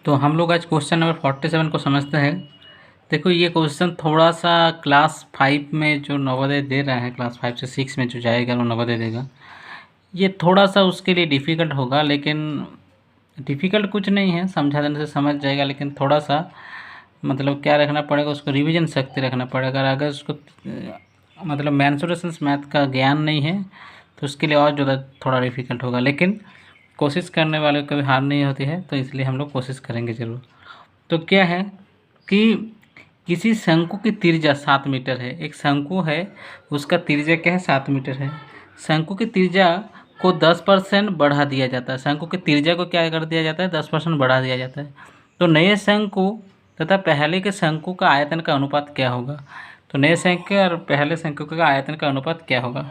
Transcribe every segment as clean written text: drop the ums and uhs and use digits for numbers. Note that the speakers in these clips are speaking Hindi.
तो हम लोग आज क्वेश्चन नंबर 47 को समझते हैं। देखो ये क्वेश्चन थोड़ा सा क्लास 5 में जो नवोदय दे रहा है, क्लास 5 से 6 में जो जाएगा वो नवोदय देगा, ये थोड़ा सा उसके लिए डिफ़िकल्ट होगा। लेकिन डिफ़िकल्ट कुछ नहीं है, समझा देने से समझ जाएगा। लेकिन थोड़ा सा मतलब क्या रखना पड़ेगा, उसको रिवीजन शक्ति रखना पड़ेगा। अगर उसको मतलब मेंसुरेशंस मैथ का ज्ञान नहीं है तो उसके लिए और ज़्यादा थोड़ा डिफ़िकल्ट होगा। लेकिन कोशिश करने वाले को कभी हार नहीं होती है, तो इसलिए हम लोग कोशिश करेंगे ज़रूर। तो क्या है कि किसी शंकु की त्रिज्या 7 मीटर है। एक शंकु है, उसका त्रिज्या क्या है, 7 मीटर है। शंकु की त्रिज्या को 10% बढ़ा दिया जाता है। शंकु की त्रिज्या को क्या कर दिया जाता है, 10% बढ़ा दिया जाता है। तो नए शंकु तथा पहले के शंकु का आयतन का अनुपात क्या होगा। तो नए शंकु और पहले शंकु का आयतन का अनुपात क्या होगा।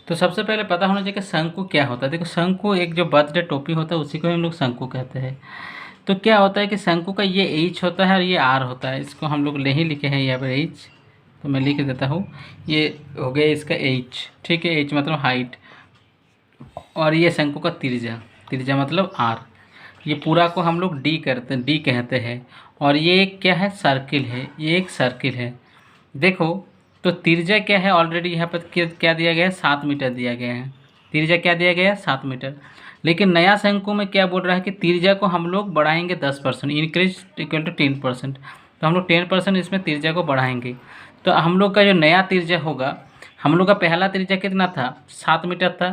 तो सबसे पहले पता होना चाहिए कि शंकु क्या होता है। देखो शंकु एक जो बर्थडे टोपी होता है उसी को हम लोग शंकु कहते हैं। तो क्या होता है कि शंकु का ये एच होता है और ये आर होता है। इसको हम लोग नहीं लिखे हैं यहाँ पर एच, तो मैं लिख देता हूँ। ये हो गया इसका एच, ठीक है। एच मतलब हाइट, और ये शंकु का त्रिज्या, त्रिज्या मतलब आर। ये पूरा को हम लोग डी करते हैं, डी कहते हैं। और ये एक क्या है, सर्किल है, ये एक सर्किल है। देखो तो त्रिज्या क्या है, ऑलरेडी यहाँ पर क्या दिया गया है, 7 मीटर दिया गया है। त्रिज्या क्या दिया गया है, 7 मीटर। लेकिन नया शंकु में क्या बोल रहा है कि त्रिज्या को हम लोग बढ़ाएंगे 10%, इंक्रीज इक्वल टू 10%। तो हम लोग 10% इसमें त्रिज्या को बढ़ाएंगे। तो हम लोग का जो नया त्रिज्या होगा, हम लोग का पहला त्रिज्या कितना था, 7 मीटर था।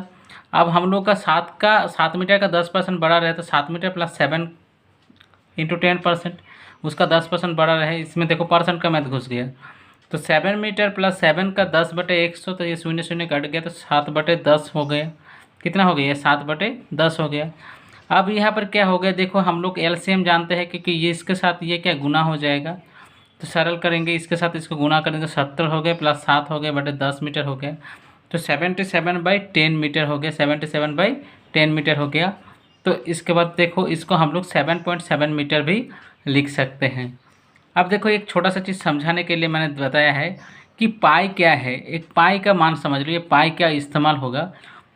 अब हम लोग का 7 मीटर का 10% बढ़ा रहे, तो 7 मीटर प्लस 7 इंटू 10%, उसका 10% बढ़ा रहे। इसमें देखो परसेंट का मैथ घुस गया। तो 7 मीटर प्लस 7 का 10/100, तो ये शून्य शून्य कट गया, तो 7/10 हो गया। कितना हो गया, ये 7/10 हो गया। अब यहाँ पर क्या हो गया, देखो हम लोग एलसीएम जानते हैं क्योंकि ये इसके साथ ये क्या गुना हो जाएगा। तो सरल करेंगे, इसके साथ इसको गुना करेंगे, 70 हो गया प्लस 7 हो गया बटे 10 मीटर हो गया। तो 77/10 मीटर हो गया, 77/10 मीटर हो गया। तो इसके बाद देखो इसको हम लोग 7.7 मीटर भी लिख सकते हैं। अब देखो एक छोटा सा चीज़ समझाने के लिए मैंने बताया है कि पाई क्या है। एक पाई का मान समझ लो, ये पाई क्या इस्तेमाल होगा।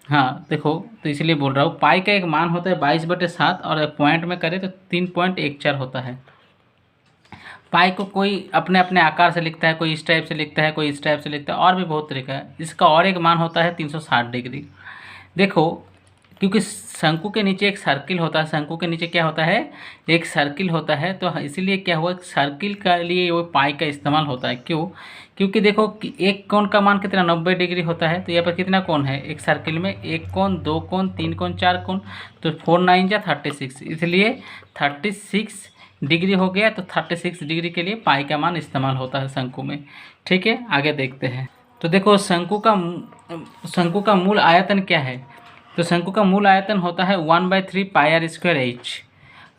हाँ देखो, तो इसलिए बोल रहा हूँ, पाई का एक मान होता है 22/7, और पॉइंट में करें तो 3.14 होता है। पाई को कोई अपने अपने आकार से लिखता है, कोई इस टाइप से लिखता है, कोई इस टाइप से लिखता है, और भी बहुत तरीका है। इसका और एक मान होता है 360 डिग्री। देखो क्योंकि शंकु के नीचे एक सर्किल होता है, शंकु के नीचे क्या होता है, एक सर्किल होता है। तो इसीलिए क्या हुआ, सर्किल का लिए वो पाई का इस्तेमाल होता है। क्यों, क्योंकि देखो कि एक कोण का मान कितना 90 डिग्री होता है। तो यहाँ पर कितना कोण है एक सर्किल में, एक कोण, दो कोण, तीन कोण, चार कोण। तो 4 9 जा 36, इसलिए 36 डिग्री हो गया। तो 36 डिग्री के लिए पाई का मान इस्तेमाल होता है शंकु में। ठीक है, आगे देखते हैं। तो देखो शंकु का मूल आयतन क्या है। तो शंकु का मूल आयतन होता है 1/3 पाई आर स्क्वायर एच।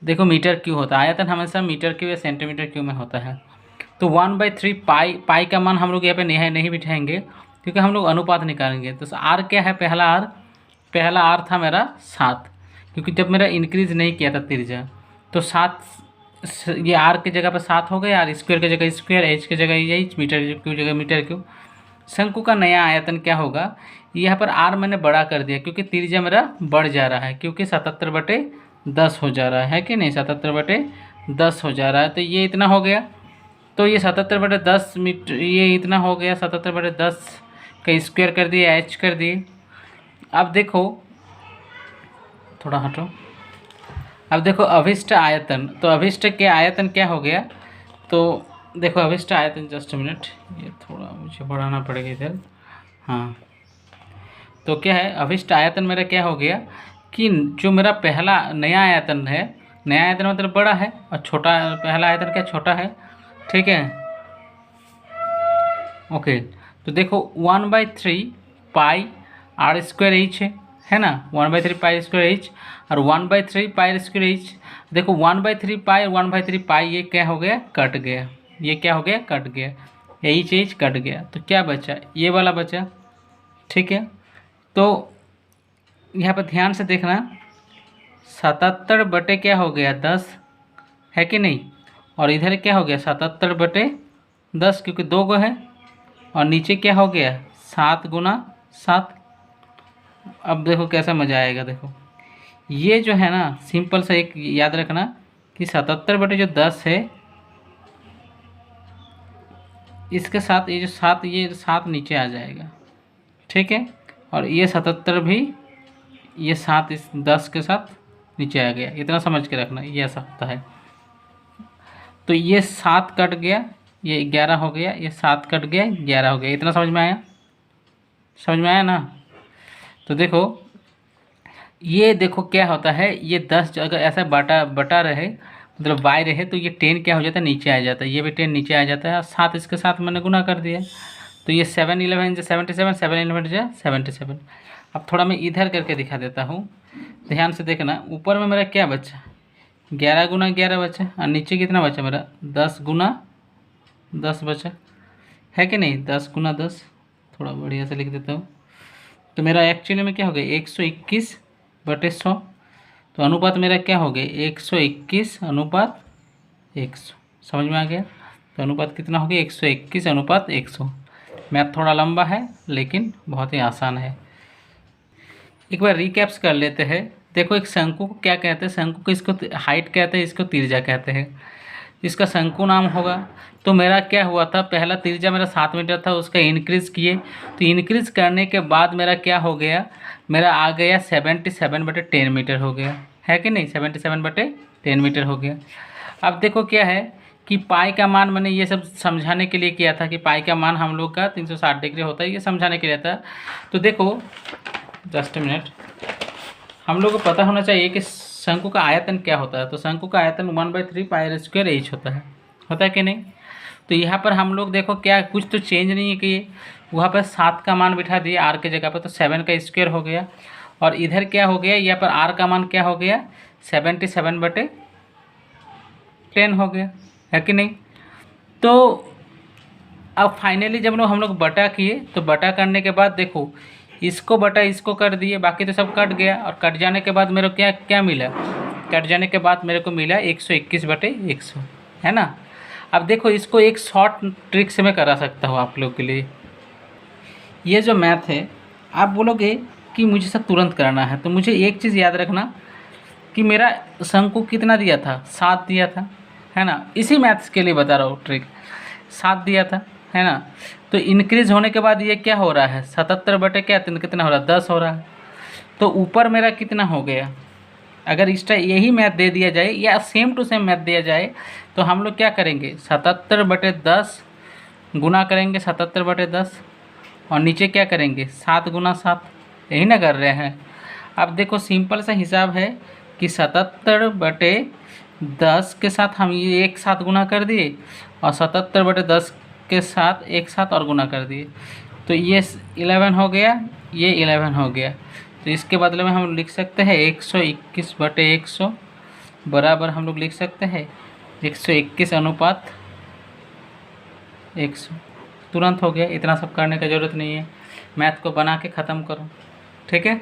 देखो मीटर क्यू होता है, आयतन हमेशा मीटर क्यू या सेंटीमीटर क्यू में होता है। तो 1/3 पाई का मान हम लोग यहाँ पे नहीं बिठाएंगे क्योंकि हम लोग अनुपात निकालेंगे। तो आर क्या है, पहला आर था मेरा 7, क्योंकि जब मेरा इंक्रीज नहीं किया था त्रिज्या। तो 7, ये आर की जगह पर 7 हो गए, आर स्क्वायर की जगह स्क्वायर, एच की जगह एच, मीटर क्यू जगह मीटर क्यू। शंकु का नया आयतन क्या होगा, यहाँ पर आर मैंने बड़ा कर दिया क्योंकि त्रिज्या मेरा बढ़ जा रहा है, क्योंकि 77/10 हो जा रहा है कि नहीं, 77/10 हो जा रहा है। तो ये इतना हो गया। तो ये 77/10 मीटर, ये इतना हो गया, 77/10 का स्क्वायर कर दिए, एच कर दिए। अब देखो थोड़ा हटो। अब देखो अभिष्ट आयतन, तो अभिष्ट के आयतन क्या हो गया। तो देखो अभिष्ट आयतन, जस्ट मिनट, ये थोड़ा मुझे बढ़ाना पड़ेगा इधर। हाँ, तो क्या है, अभिष्ट आयतन मेरा क्या हो गया कि जो मेरा पहला नया आयतन है, नया आयतन मतलब बड़ा है, और छोटा पहला आयतन क्या, छोटा है। ठीक है, ओके। तो देखो 1/3 पाई आर स्क्वायर एच है ना, 1/3 पाई स्क्वायर एच, और 1/3 पाई स्क्वायर एच। देखो 1/3 पाई, 1/3 पाई, ये क्या हो गया, कट गया। ये क्या हो गया, कट गया, एच कट गया। तो क्या बचा, ये वाला बचा। ठीक है, तो यहाँ पर ध्यान से देखना, 77 बटे क्या हो गया, 10 है कि नहीं। और इधर क्या हो गया, 77/10, क्योंकि 2 गो है। और नीचे क्या हो गया, 7 × 7। अब देखो कैसा मज़ा आएगा। देखो ये जो है ना सिंपल सा एक याद रखना कि 77 बटे जो 10 है, इसके साथ ये जो 7, ये 7 नीचे आ जाएगा, ठीक है। और ये 77 भी ये 7 इस 10 के साथ नीचे आ गया, इतना समझ के रखना, ये ऐसा होता है। तो ये 7 कट गया, ये 11 हो गया, ये 7 कट गया, 11 हो गया, इतना समझ में आया? समझ में आया ना? तो देखो ये देखो क्या होता है, ये 10 अगर ऐसा बटा बटा रहे मतलब वाई रहे तो ये 10 क्या हो जाता है, नीचे आ जाता है, ये भी 10 नीचे आ जाता है, और 7 इसके साथ मैंने गुना कर दिया। तो ये 7 11 जो 77, 7 11 जो 77। अब थोड़ा मैं इधर करके दिखा देता हूँ, ध्यान से देखना। ऊपर में मेरा क्या बचा, 11 गुना 11 बचा, और नीचे कितना बचा मेरा, 10 गुना 10 बचा, है कि नहीं? 10 गुना 10, थोड़ा बढ़िया से लिख देता हूँ। तो मेरा एक्चुअली में क्या हो गया, 121 बटे 100। तो अनुपात मेरा क्या हो गया, 121 अनुपात 100। समझ में आ गया? तो अनुपात कितना हो गया, 121 अनुपात 100। मैथ थोड़ा लंबा है लेकिन बहुत ही आसान है। एक बार रिकैप्स कर लेते हैं। देखो एक शंकु को क्या कहते हैं, शंकु को इसको हाइट कहते हैं, इसको तिरजा कहते हैं। इसका शंकु नाम होगा। तो मेरा क्या हुआ था, पहला तिरजा मेरा 7 मीटर था, उसका इंक्रीज़ किए। तो इंक्रीज़ करने के बाद मेरा क्या हो गया, मेरा आ गया 77 बटे 10 मीटर हो गया, है कि नहीं? 77 बटे 10 मीटर हो गया। अब देखो क्या है कि पाई का मान, मैंने ये सब समझाने के लिए किया था कि पाई का मान हम लोग का 360 डिग्री होता है, ये समझाने के लिए था। तो देखो जस्ट ए मिनट, हम लोग को पता होना चाहिए कि शंकु का आयतन क्या होता है। तो शंकु का आयतन 1/3 पाई स्क्वायर एच होता है कि नहीं? तो यहाँ पर हम लोग देखो क्या कुछ तो चेंज नहीं है कि वहाँ पर 7 का मान बिठा दिए आर के जगह पर, तो 7 का स्क्वायर हो गया। और इधर क्या हो गया, यहाँ पर आर का मान क्या हो गया, 77 बटे 10 हो गया, है कि नहीं? तो अब फाइनली जब हम लोग बटा किए, तो बटा करने के बाद देखो इसको बटा इसको कर दिए, बाकी तो सब कट गया। और कट जाने के बाद मेरे को क्या क्या मिला, कट जाने के बाद मेरे को मिला 121 बटे 100, है ना? अब देखो इसको एक शॉर्ट ट्रिक से मैं करा सकता हूँ आप लोग के लिए। ये जो मैथ है, आप बोलोगे कि मुझे सब तुरंत करना है, तो मुझे एक चीज़ याद रखना कि मेरा शंकु कितना दिया था, 7 दिया था, है ना? इसी मैथ्स के लिए बता रहा हूँ ट्रिक, 7 दिया था, है ना? तो इंक्रीज होने के बाद ये क्या हो रहा है, 77 बटे क्या कितना हो रहा है, 10 हो रहा है। तो ऊपर मेरा कितना हो गया, अगर इस टाइम यही मैथ दे दिया जाए या सेम टू सेम मैथ दिया जाए, तो हम लोग क्या करेंगे, 77 बटे 10 गुना करेंगे 77 बटे 10, और नीचे क्या करेंगे 7 गुना 7, यही ना कर रहे हैं। अब देखो सिंपल सा हिसाब है कि 77 बटे 10 के साथ हम ये एक साथ गुना कर दिए, और 77 बटे 10 के साथ एक साथ और गुना कर दिए, तो ये 11 हो गया, ये 11 हो गया। तो इसके बदले में हम लिख सकते हैं 121 बटे 100 बराबर हम लोग लिख सकते हैं 121 अनुपात 100। तुरंत हो गया, इतना सब करने का ज़रूरत नहीं है, मैथ को बना के ख़त्म करो, ठीक है।